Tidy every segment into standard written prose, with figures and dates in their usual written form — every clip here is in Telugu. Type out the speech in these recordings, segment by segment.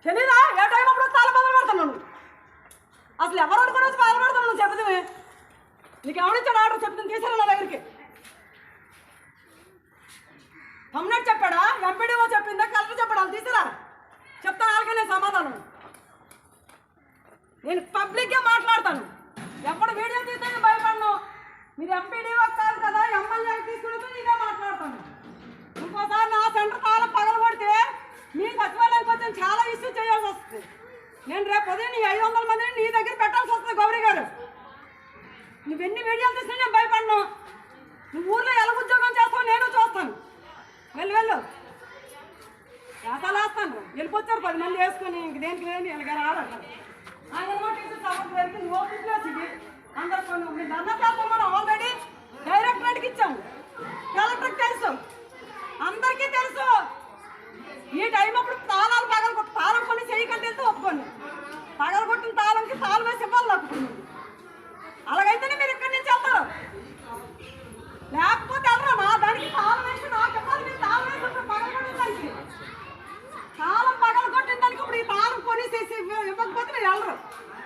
తెలీదా ఏ టైం అప్పుడు తాళం బదులు పెడుతున్నాను అసలు ఎవరు కూడా వచ్చి బాధ పెడుతున్నాను చెప్తామే నీకు ఎవరిచ్చాడు ఆర్డర్ చెప్తాను తీసాను నా దగ్గరికి కమ్యూనిటీ చెప్పాడా ఎంపీడీఓ చెప్పిందా కలెక్టర్ చెప్పాడా వాళ్ళు తీసారా చెప్తాను వాళ్ళకే నేను సమాధానం నేను పబ్లిక్గా మాట్లాడతాను ఎప్పుడు వీడియో తీస్తే భయపడను మీరు ఎంపీడీఓ కాదు కదా ఎమ్మెల్యే తీసుకుని నేనే మాట్లాడతాను ఇంకోసారి నా సెంటర్ తాళం పగల కొడితే మీ సచివాలయానికి వచ్చి చాలా ఇష్యూ చేయాల్సి వస్తుంది నేను రేపు ఉదయం నీ 500 మందిని నీ దగ్గర పెట్టాల్సి వస్తుంది గౌరీ గారు నువ్వెన్ని వీడియోలు తీసినా నేను భయపడను నువ్వు ఊర్లో ఎలా ఉద్యోగం చేస్తావు నేను చూస్తాను వెళ్ళు వేస్తాను వెళ్ళిపోతారు 10 మంది వేసుకొని ఇంక దేనికి లేని ఇలాగ రావాలి అందరు ధర్నా చేస్తాం మనం ఆల్రెడీ డైరెక్టరేట్కి ఇచ్చాము కలెక్టర్కి తెలుసు అందరికీ తెలుసు ఈ టైం అప్పుడు తాళాలు పగలగొట్టు తాళం కొన్ని చేయకంటే వెళ్తే ఒప్పుకోండి పగలగొట్టిన తాళంకి తాళం వేసి ఇవ్వాలి నాకు అలాగైతేనే మీరు ఇక్కడి నుంచి వెళ్తారు లేకపోతే వెళ్ళరా నా దానికి తాళం వేసి నాకు ఇవ్వాలి మీరు తాళం వేసి పగలగొట్టిన దానికి తాళం పగలగొట్టిన దానికి ఇప్పుడు ఈ తాళం కొనేసేసి ఇవ్వకపోతే మీరు వెళ్ళరు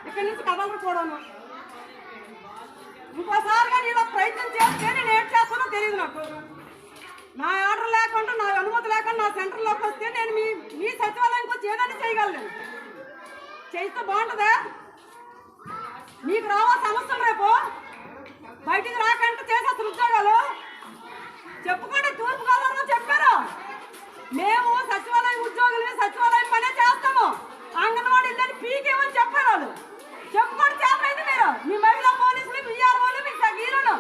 ఇక్కడి నుంచి కదలరు కూడాను ఇంకోసారిగా నేను ప్రయత్నం చేస్తే నేను ఏం చేస్తానో తెలియదు నాకు నా ఆర్డర్ లేకుండా నా అనుమతి లేకుండా నా సెంటర్లోకి వస్తే నేను మీ సచివాలయానికి వచ్చి ఏదైనా చేయగలను చేస్తే బాగుంటుందా మీకు రావా సమస్యలు రేపు బయటికి రాకంటే చేసేస్తారు ఉద్యోగాలు చెప్పుకోండి తూర్పుగోదావరిలో చెప్పారు మేము సచివాలయం ఉద్యోగులు సచివాలయం పనే చేస్తాము అంగన్వాడీ ఇల్లని పీకేమని చెప్పారు వాళ్ళు చెప్పుకోండి చేపలేదు మీరు మీ మహిళా పోలీసులు మీ ఆర్ఓలు మీ సగీలను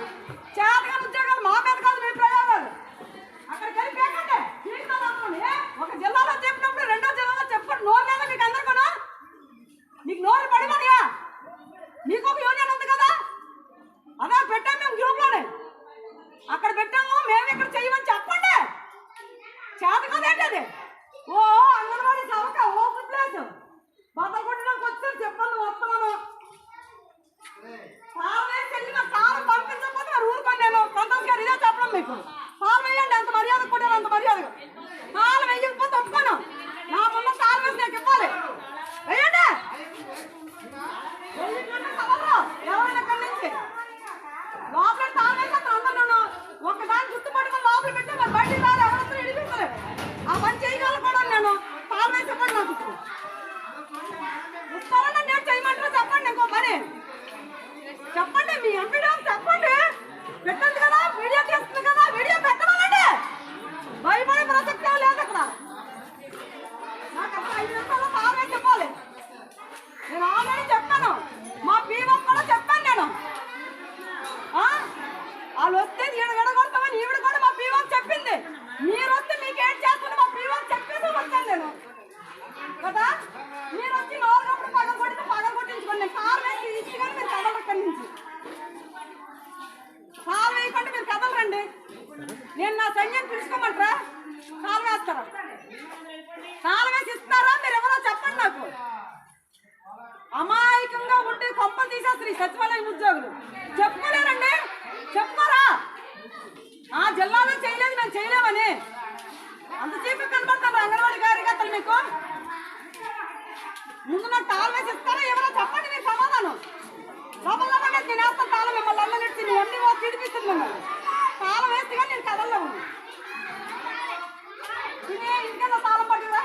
చేతగా ఉద్యోగాలు మా మీద కాదు మీ ప్రయోగాలు అక్కడికి వెళ్ళి పేకండి ఒక జిల్లాలో చెప్పినప్పుడు రెండో జిల్లాలో చెప్పుకోండి నోరు లేదా మీకు అందరికీ నీకు నోరు పడిపోయా నీకు ఒక యూనియన్ ఉంది కదా అదే పెట్టాము మేము గ్రూప్లోనే అక్కడ పెట్టాము మేము ఇక్కడ చేయమని చెప్పండి చేత కదేంటి అది ఓ అంగన్వాడీ సవక ఓ ఫుడ్ ప్లేస్ బతకొట్టడానికి వచ్చారు చెప్పండి వస్తాను తాళం పంపించకపోతే మరి ఊరుకోండి నేను సంతోష్ గారు ఇదే చెప్పడం మీకు తాళం వేయండి ఎంత మర్యాద కొట్టారు అంత మర్యాదగా తాళం వేయకపోతే ఒప్పుకోను నా ముందు తాళం వేసి నాకు ఇవ్వాలి వేయండి ఎవరైనా ఇక్కడి నుంచి లోపల తాళం వేసేస్తారు అందరూ ఒకదాన్ని గుర్తుపట్టుకుని లోపల పెట్టి మరి బయటికి రాదు ఎవరంతా ఇడిపిస్తారు ఆ పని చేయగలను కూడా నేను తాళం వేసి ఇవ్వండి నాకు ఇస్తారన్నా నేను చేయమంటారా చెప్పండి ఇంకో పని చెప్పండి మీ ఎంపీడీ చెప్పండి పెట్టండి కదా వీడియో తీస్తుంది కదా వీడియో పెట్టవాలండి భయపడే ప్రసక్తే లేదు అక్కడ నాకు అక్కడ 5 నిమిషాలు తాళం వేసి ఇవ్వాలి నేను ఆల్రెడీ చెప్పాను మా పీఓ కూడా చెప్పాను నేను వాళ్ళు వస్తే ఎడగొడతామని ఈవిడ కూడా మా పీఓ చెప్పింది మీరు వస్తే మీకు ఏం చేస్తుంది మా పీఓ చెప్పేసి వచ్చాను నేను కదా మీరు వచ్చి నోరుగప్పుడు పగల కొట్టించుకోండి నేను కారు వేసి ఇచ్చి కానీ మీరు కదలరు ఇక్కడి నుంచి కాలు వేయకుండా మీరు కదలరండి నేను నా సంఖ్యను పిలుచుకోమంటారా కాలు వేస్తారా కాలు వేసి ఇస్తారా మీరు ఎవరో చెప్పండి నాకు అమాయకంగా ఉంటే కొంపలు తీసేస్తారు ఈ సచివాలయం ఉద్యోగులు చెప్పుకోలేరండి చెప్పుకోరా ఆ జిల్లాలో చేయలేదు మేము చేయలేమని అంత చీపు కనబడతారు అంగన్వాడీ కార్యకర్తలు మీకు ముందు నాకు తాళం వేసి ఇస్తారా ఎవరో చెప్పండి మీరు సమాధానం లోపల నేను వేస్తాను తాళం మిమ్మల్ని అల్లనెట్టి నువ్వు అన్ని తిడిపిస్తుంది మిమ్మల్ని తాళం వేస్తే కానీ నేను కదల్లో ఉంది ఇంటికన్నా తాళం పట్టుకురా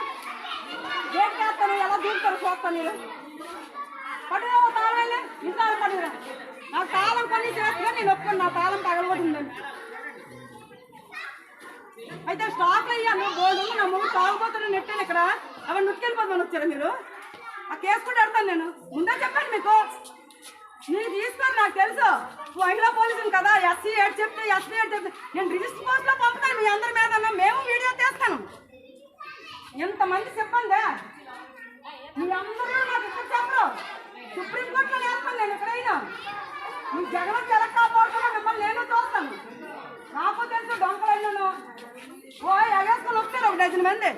గేట్ వేస్తాను ఎలా దూకుతారు చూస్తాను మీరు పట్టుకురా తాళం వెళ్ళి ఇంత తాళం పట్టుకురా నాకు తాళం కొన్ని చేస్తే నేను ఒప్పుకోండి నా తాళం పగలబడిందండి అయితే స్టాక్ అయ్యాను బోర్డు నా ముందు తాగుపోతున్న నెట్టాను ఇక్కడ అవన్నీ నుట్టుకెళ్ళిపోతాను వచ్చారా మీరు ఆ కేసు కూడా పెడతాను నేను ముందే చెప్పండి మీకు మీరు తీసుకొని నాకు తెలుసు మహిళా పోలీసులు కదా ఎస్సీ ఏడు చెప్తే ఎస్సీ ఏడు చెప్తే నేను రిజిస్టర్ పోస్ట్లో పంపుతాను మీ అందరి మీద మేము వీడియో తీస్తాను ఎంతమంది చెప్పండి మీ అందరూ నాకు ఇక్కడ చెప్పరు సుప్రీంకోర్టులో వేస్తాను నేను ఎక్కడైనా మీ జగన్ చెలక్కపోతున్నా మిమ్మల్ని నేను చూస్తాను నాకు తెలుసు దొంగలైనాను ఓ ఎగేసుకొని వస్తారు ఒక 10 మంది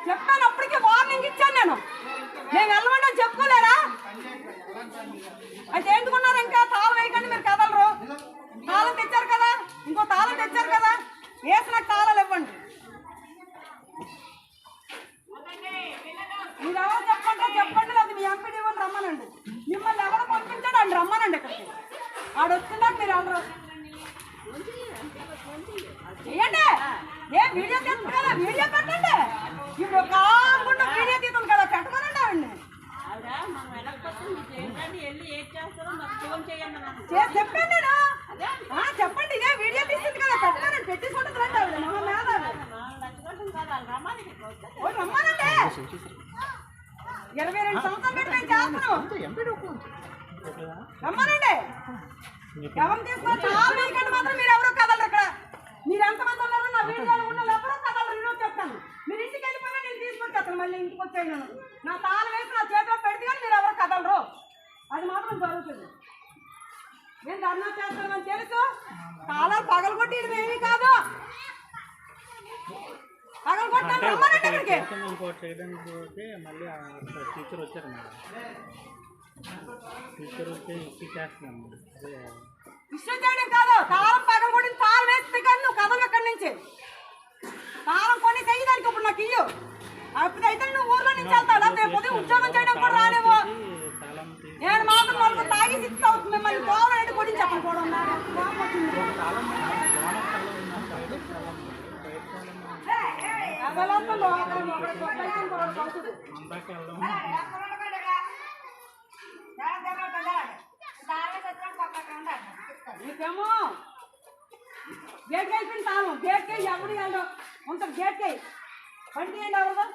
చెప్తాను అప్పటికే వార్నింగ్ ఇచ్చాను నేను వెళ్ళమంటే చెప్పుకోలేరా అయితే ఎందుకున్నారు ఇంకా తాళం వేయకండి మీరు కదలరు తాళం తెచ్చారు కదా ఇంకో తాళం తెచ్చారు కదా వేసి నాకు తాళాలు ఇవ్వండి ఆడు వస్తున్నాక మీరు అందరూ చేయండి. ఏ వీడియో తీస్తుంది కదా, వీడియో పెట్టండి. ఇప్పుడు కాకుండా వీడియో తీస్తుంది కదా, పెట్టమనండి ఆవిడ్ని. చెప్పండి నేను చెప్పండి, ఇదే వీడియో తీస్తుంది కదా, పెట్టమనండి. పెట్టేసి ఉంటుంది రండి ఆవిడ రమ్మానండి. 22 సంవత్సరాలు పెట్టి మేము చేస్తున్నాం. రమ్మానండి. ఎవరు తీసుకో చాలా మాత్రం మీరు ఎవరో కదలరు. ఇక్కడ మీరు ఎంతమంది ఉన్నారో నా వీడియోలో ఉన్న ఎవరో కదలరు. నేను చెప్తాను, మీరు ఇంటికి వెళ్ళిపోయినా నేను తీసుకొచ్చేస్తాను. మళ్ళీ ఇంటికి వచ్చాను నా తాళం వేసి నా చేతిలో పెడితే కానీ మీరు ఎవరో కదలరు. అది మాత్రం జరుగుతుంది. నేను ధర్నా చేస్తానని తెలుసు. తాళాలు పగలగొట్టి ఇది ఏమీ కాదు. పగలగొట్టాను రమ్మనండి ఇక్కడికి. మళ్ళీ టీచర్ వచ్చారు మేడం. టీచర్ వచ్చి ఇష్యూ చేస్తున్నాము. ఇష్యూ చేయడం కాదు, తాళం పగలగొట్టిన తాళం వేస్తే కానీ నువ్వు కదలు ఎక్కడి నుంచి. తాళం కొని చేయడానికి ఇప్పుడు నాకు ఇయ్యు. అప్పుడైతే నువ్వు ఊర్లో నుంచి వెళ్తావు. లేకపోతే ఉద్యోగం చేయడం కూడా రాలేవు. నేను మాత్రం వాళ్ళకు తాగి సిక్స్ అవుతుంది. మిమ్మల్ని పోవడం అంటే కొట్టి చెప్పండి కూడా నీకేమో గేట్ అయిపోయింది తాను. గేట్కి ఎవరు వెళ్ళడం ఉంటారు. గేట్కి బండి చేయండి ఎవరు.